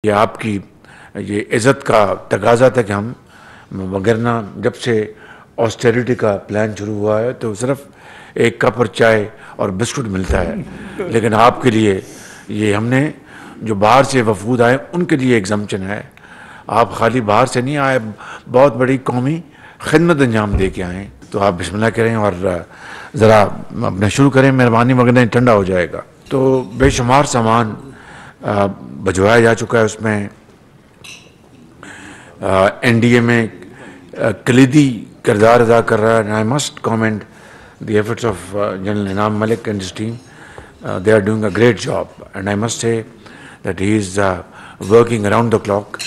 ये आपकी ये इज़्ज़त का तकाज़ा था कि हम, वगरना जब से ऑस्टेरिटी का प्लान शुरू हुआ है तो सिर्फ एक कप और चाय और बिस्कुट मिलता है, लेकिन आपके लिए ये हमने जो बाहर से वफूद आए उनके लिए एग्जम्पशन है। आप खाली बाहर से नहीं आए, बहुत बड़ी कौमी खिदमत अंजाम दे के आए। तो आप बिस्मिल्लाह करें और ज़रा अपना शुरू करें, मेहरबानी, वगरना ठंडा हो जाएगा। तो बेशुमार सामान भिजवाया जा चुका है। उसमें एनडीए में कलीदी किरदार अदा कर रहा है। I must comment the efforts of general Inam Malik and his team. They are doing a great job and I must say that he is working around the clock.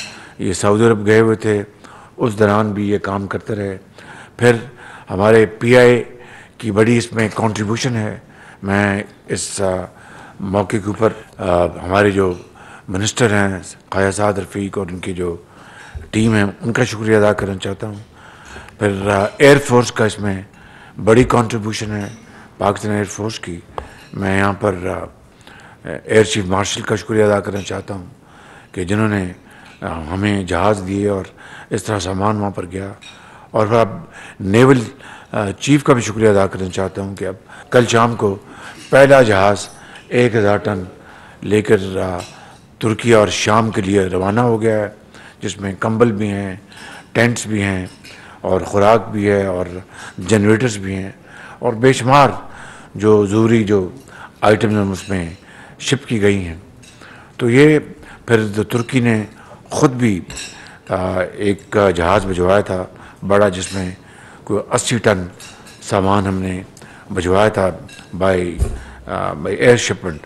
ये सऊदी अरब गए हुए थे, उस दौरान भी ये काम करते रहे। फिर हमारे पीआई की बड़ी इसमें कंट्रीब्यूशन है। मैं इस मौके के ऊपर हमारे जो मिनिस्टर हैं क़यासात रफ़ीक और उनकी जो टीम है उनका शुक्रिया अदा करना चाहता हूँ। फिर एयर फोर्स का इसमें बड़ी कंट्रीब्यूशन है, पाकिस्तान एयर फोर्स की। मैं यहाँ पर एयर चीफ मार्शल का शुक्रिया अदा करना चाहता हूँ कि जिन्होंने हमें जहाज़ दिए और इस तरह सामान वहाँ पर गया। और फिर अब नेवल चीफ का भी शुक्रिया अदा करना चाहता हूँ कि अब कल शाम को पहला जहाज़ 1000 टन लेकर तुर्की और शाम के लिए रवाना हो गया है, जिसमें कंबल भी हैं, टेंट्स भी हैं और ख़ुराक भी है और जनरेटर्स भी हैं और बेशुमार जो ज़रूरी जो आइटम उसमें शिप की गई हैं। तो ये फिर तो तुर्की ने ख़ुद भी एक जहाज़ भिजवाया था बड़ा, जिसमें कोई 80 टन सामान हमने भिजवाया था बाय एयर शिपमेंट।